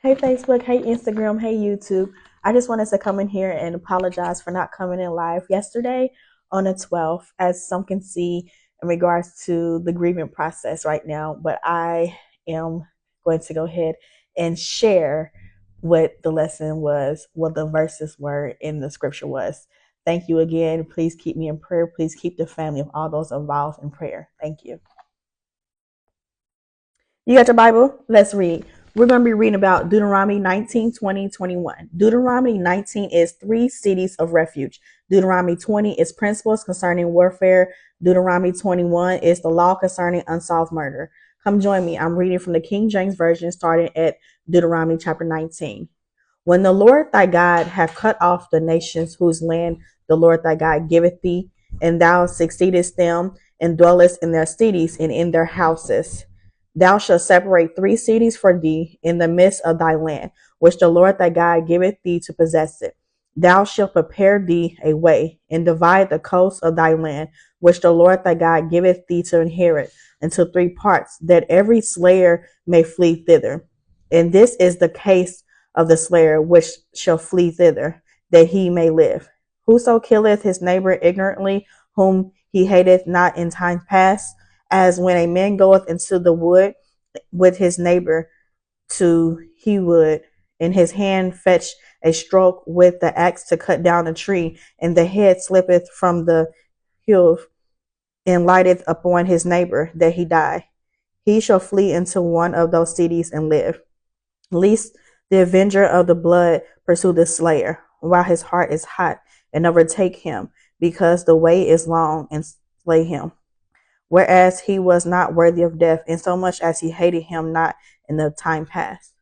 Hey Facebook, hey Instagram, hey YouTube. I just wanted to come in here and apologize for not coming in live yesterday on the 12th, as some can see in regards to the grieving process right now. But I am going to go ahead and share what the lesson was, what the verses were in the scripture was. Thank you again. Please keep me in prayer. Please keep the family of all those involved in prayer. Thank you. You got your Bible? Let's read. We're going to be reading about Deuteronomy 19, 20, 21. Deuteronomy 19 is 3 cities of refuge. Deuteronomy 20 is principles concerning warfare. Deuteronomy 21 is the law concerning unsolved murder. Come join me. I'm reading from the King James Version starting at Deuteronomy chapter 19. When the Lord thy God hath cut off the nations whose land the Lord thy God giveth thee, and thou succeedest them, and dwellest in their cities and in their houses, thou shalt separate 3 cities for thee in the midst of thy land, which the Lord thy God giveth thee to possess it. Thou shalt prepare thee a way, and divide the coast of thy land, which the Lord thy God giveth thee to inherit, into 3 parts, that every slayer may flee thither. And this is the case of the slayer which shall flee thither, that he may live. Whoso killeth his neighbor ignorantly, whom he hateth not in time past, as when a man goeth into the wood with his neighbor to he would in his hand fetch a stroke with the axe to cut down a tree, and the head slippeth from the hoof and lighteth upon his neighbor, that he die. He shall flee into one of those cities and live, lest the avenger of the blood pursue the slayer, while his heart is hot, and overtake him, because the way is long, and slay him. Whereas he was not worthy of death, insomuch as he hated him not in the time past.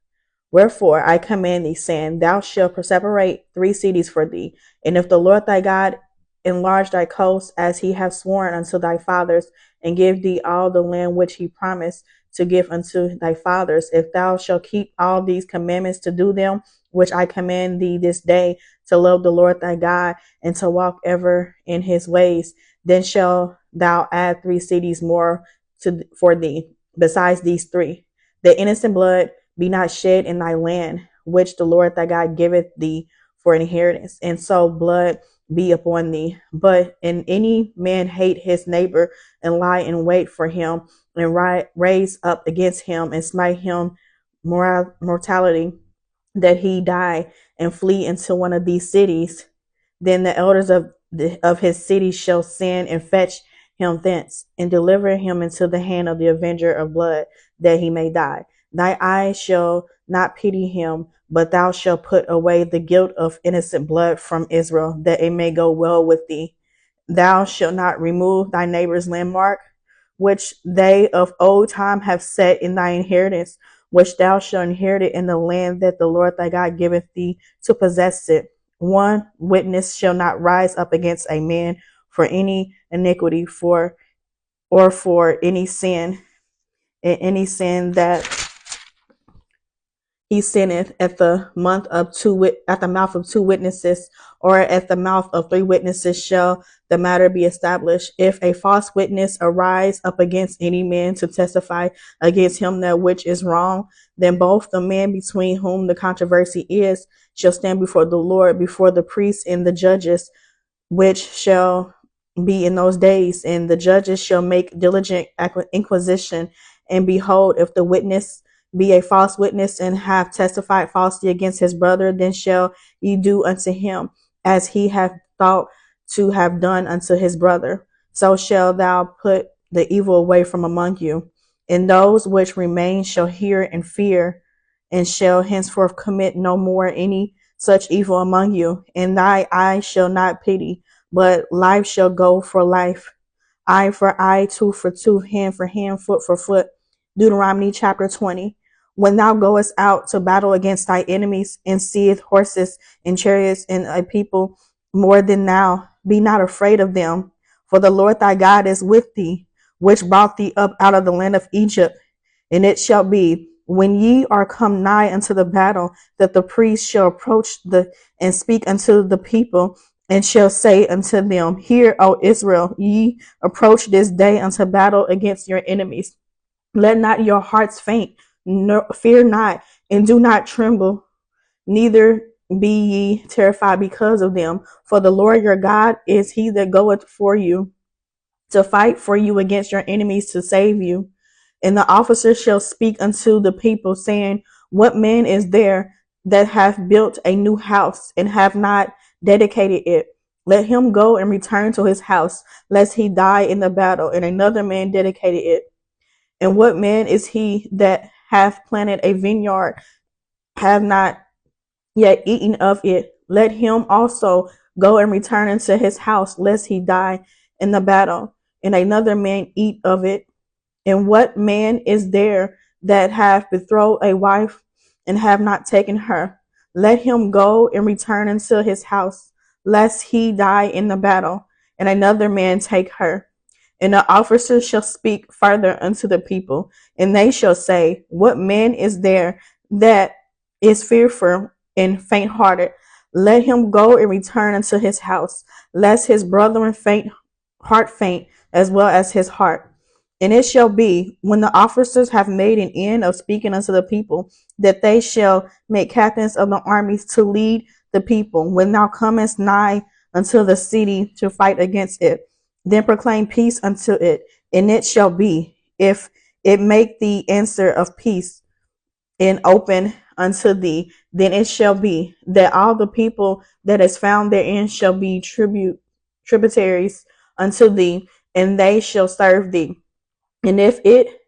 Wherefore I command thee, saying, Thou shalt separate 3 cities for thee, and if the Lord thy God enlarge thy coast, as he hath sworn unto thy fathers, and give thee all the land which he promised to give unto thy fathers, if thou shalt keep all these commandments to do them, which I command thee this day, to love the Lord thy God, and to walk ever in his ways, then shall thou add 3 cities more for thee, besides these 3. The innocent blood be not shed in thy land, which the Lord thy God giveth thee for inheritance, and so blood be upon thee. But in any man hate his neighbor, and lie in wait for him, and raise up against him, and smite him mortality, that he die, and flee into one of these cities, then the elders of his city shall send and fetch him thence, and deliver him into the hand of the avenger of blood, that he may die. Thy eyes shall not pity him, but thou shalt put away the guilt of innocent blood from Israel, that it may go well with thee. Thou shalt not remove thy neighbor's landmark, which they of old time have set in thy inheritance, which thou shalt inherit in the land that the Lord thy God giveth thee to possess it. One witness shall not rise up against a man for any iniquity, or for any sin, that he sinneth at the mouth of 2 witnesses, or at the mouth of 3 witnesses shall the matter be established. If a false witness arise up against any man to testify against him that which is wrong, then both the man between whom the controversy is shall stand before the Lord, before the priests and the judges, which shall be in those days, and the judges shall make diligent inquisition. And behold, if the witness be a false witness, and have testified falsely against his brother, then shall ye do unto him as he hath thought to have done unto his brother. So shall thou put the evil away from among you. And those which remain shall hear and fear, and shall henceforth commit no more any such evil among you. And thy eye shall not pity, but life shall go for life, eye for eye, tooth for tooth, hand for hand, foot for foot. Deuteronomy chapter 20. When thou goest out to battle against thy enemies, and seest horses and chariots and a people more than thou, be not afraid of them, for the Lord thy God is with thee, which brought thee up out of the land of Egypt. And it shall be, when ye are come nigh unto the battle, that the priest shall approach and speak unto the people, and shall say unto them, Hear, O Israel, ye approach this day unto battle against your enemies. Let not your hearts faint, fear not, and do not tremble, neither be ye terrified because of them. For the Lord your God is he that goeth for you to fight for you against your enemies to save you. And the officers shall speak unto the people, saying, what man is there that hath built a new house and have not dedicated it? Let him go and return to his house, lest he die in the battle, and another man dedicated it. And what man is he that hath planted a vineyard, have not yet eaten of it? Let him also go and return into his house, lest he die in the battle, and another man eat of it. And what man is there that hath betrothed a wife and have not taken her? Let him go and return into his house, lest he die in the battle, and another man take her. And the officers shall speak further unto the people, and they shall say, what man is there that is fearful and faint hearted? Let him go and return unto his house, lest his brethren faint, as well as his heart. And it shall be, when the officers have made an end of speaking unto the people, that they shall make captains of the armies to lead the people. When thou comest nigh unto the city to fight against it, then proclaim peace unto it. And it shall be, if it make thee answer of peace and open unto thee, then it shall be that all the people that is found therein shall be tributaries unto thee, and they shall serve thee. And if it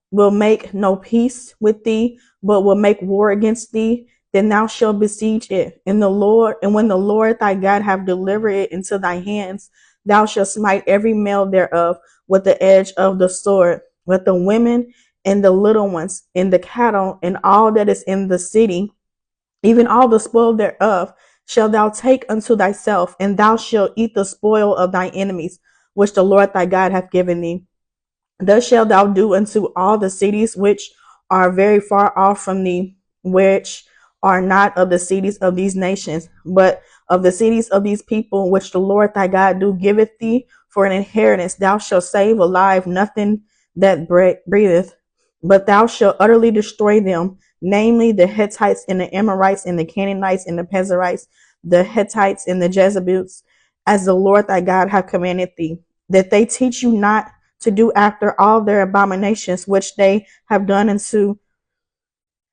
will make no peace with thee, but will make war against thee, then thou shalt besiege it. And when the Lord thy God have delivered it into thy hands, thou shalt smite every male thereof with the edge of the sword, with the women and the little ones, and the cattle, and all that is in the city, even all the spoil thereof, shalt thou take unto thyself, and thou shalt eat the spoil of thy enemies, which the Lord thy God hath given thee. Thus shalt thou do unto all the cities which are very far off from thee, which are not of the cities of these nations, but of the cities of these people, which the Lord thy God do giveth thee for an inheritance. Thou shalt save alive nothing that breatheth, but thou shalt utterly destroy them, namely the Hittites and the Amorites and the Canaanites and the Perizzites, the Hittites and the Jebusites, as the Lord thy God hath commanded thee, that they teach you not to do after all their abominations which they have done unto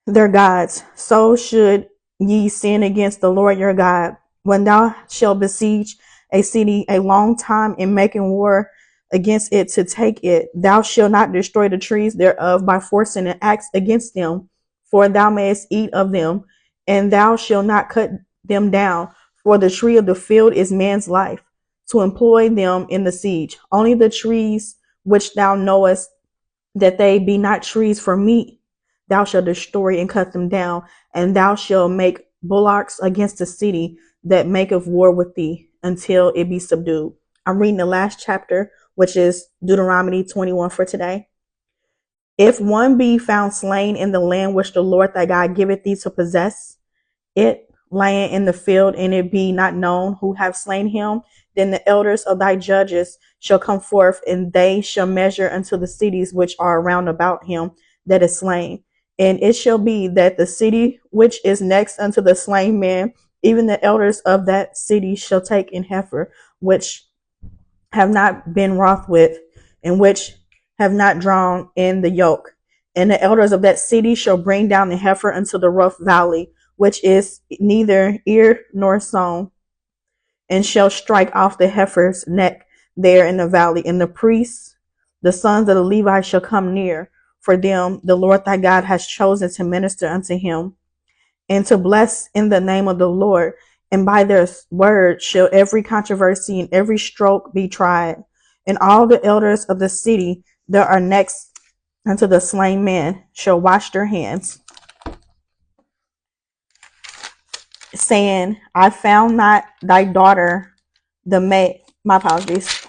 their gods. So should ye sin against the Lord your God. When thou shalt besiege a city a long time in making war against it to take it, thou shalt not destroy the trees thereof by forcing an axe against them, for thou mayest eat of them, and thou shalt not cut them down, for the tree of the field is man's life, to employ them in the siege. Only the trees which thou knowest that they be not trees for meat, thou shalt destroy and cut them down, and thou shalt make bullocks against the city that maketh war with thee until it be subdued. I'm reading the last chapter, which is Deuteronomy 21 for today. If one be found slain in the land which the Lord thy God giveth thee to possess, it lying in the field, and it be not known who have slain him, then the elders of thy judges shall come forth, and they shall measure unto the cities which are round about him that is slain. And it shall be that the city which is next unto the slain man, even the elders of that city shall take an heifer, which have not been wroth with, and which have not drawn in the yoke. And the elders of that city shall bring down the heifer unto the rough valley, which is neither ear nor sown, and shall strike off the heifer's neck there in the valley. And the priests, the sons of the Levites, shall come near, for them the Lord thy God has chosen to minister unto him, and to bless in the name of the Lord. And by their word shall every controversy and every stroke be tried. And all the elders of the city that are next unto the slain man shall wash their hands, saying, I found not thy daughter, the maid, my apologies,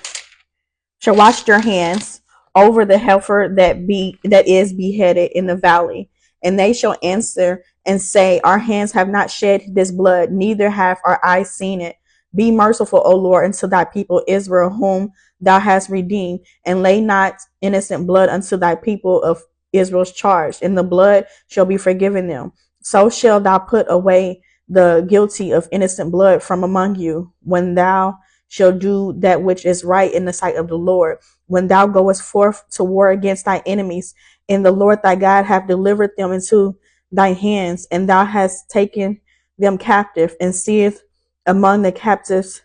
shall wash their hands over the heifer that is beheaded in the valley. And they shall answer and say, our hands have not shed this blood, neither have our eyes seen it. Be merciful, O Lord, unto thy people Israel, whom thou hast redeemed, and lay not innocent blood unto thy people of Israel's charge, and the blood shall be forgiven them. So shall thou put away the guilty of innocent blood from among you, when thou shalt do that which is right in the sight of the Lord, when thou goest forth to war against thy enemies, and the Lord thy God hath delivered them into thy hands, and thou hast taken them captive, and seest among the captives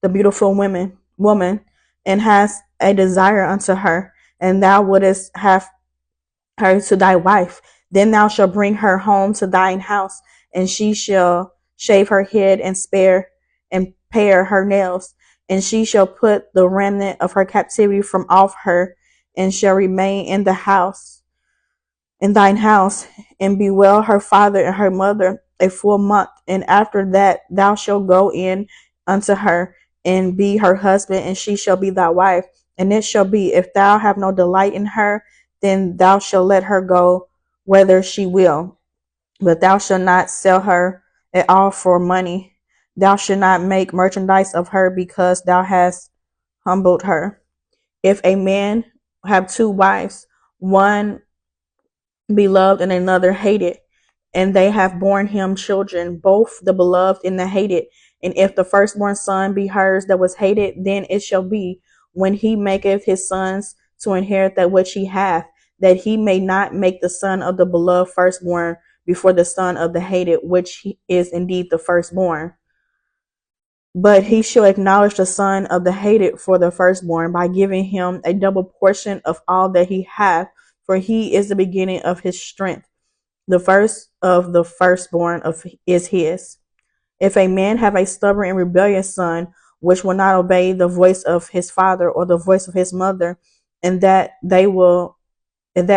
the beautiful woman, and hast a desire unto her, and thou wouldest have her to thy wife. Then thou shalt bring her home to thine house, and she shall shave her head and spare and pare her nails, and she shall put the remnant of her captivity from off her, and shall remain in thine house, and bewail her father and her mother a full month. And after that thou shalt go in unto her, and be her husband, and she shall be thy wife. And it shall be, if thou have no delight in her, then thou shalt let her go whither she will. But thou shalt not sell her at all for money. Thou shalt not make merchandise of her, because thou hast humbled her. If a man have two wives, one beloved and another hated, and they have borne him children, both the beloved and the hated. And if the firstborn son be hers that was hated, then it shall be, when he maketh his sons to inherit that which he hath, that he may not make the son of the beloved firstborn before the son of the hated, which is indeed the firstborn. But he shall acknowledge the son of the hated for the firstborn, by giving him a double portion of all that he hath, for he is the beginning of his strength. The first of the firstborn is his. If a man have a stubborn and rebellious son, which will not obey the voice of his father or the voice of his mother, and that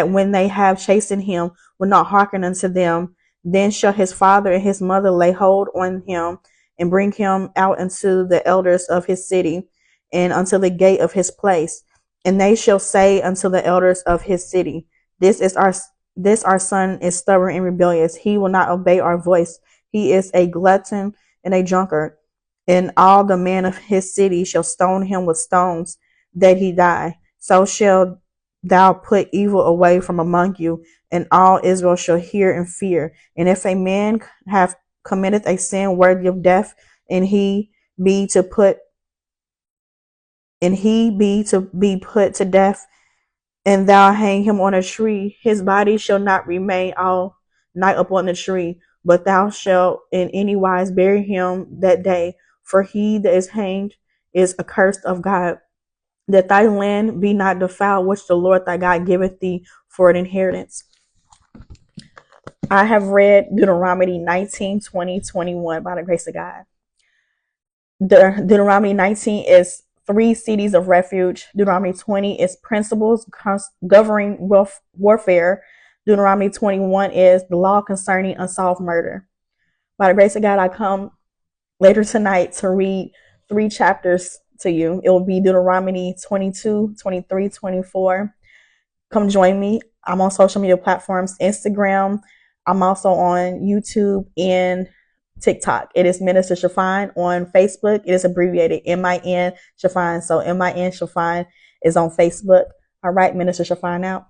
when they have chastened him, will not hearken unto them, then shall his father and his mother lay hold on him, and bring him out unto the elders of his city, and unto the gate of his place. And they shall say unto the elders of his city, this our son is stubborn and rebellious. He will not obey our voice. He is a glutton and a drunkard. And all the men of his city shall stone him with stones, that he die. So shall thou put evil away from among you, and all Israel shall hear and fear. And if a man have committed a sin worthy of death, and he be to be put to death, and thou hang him on a tree, his body shall not remain all night upon the tree, but thou shalt in any wise bury him that day. For he that is hanged is accursed of God, that thy land be not defiled, which the Lord thy God giveth thee for an inheritance. I have read Deuteronomy 19, 20, 21 by the grace of God. Deuteronomy 19 is 3 cities of refuge. Deuteronomy 20 is principles governing warfare. Deuteronomy 21 is the law concerning unsolved murder. By the grace of God, I come later tonight to read 3 chapters to you. It will be Deuteronomy 22, 23, 24. Come join me. I'm on social media platforms, Instagram. I'm also on YouTube and TikTok. It is Minister Chiffon. On Facebook, it is abbreviated MIN Chiffon. So MIN Chiffon is on Facebook. All right, Minister Chiffon out.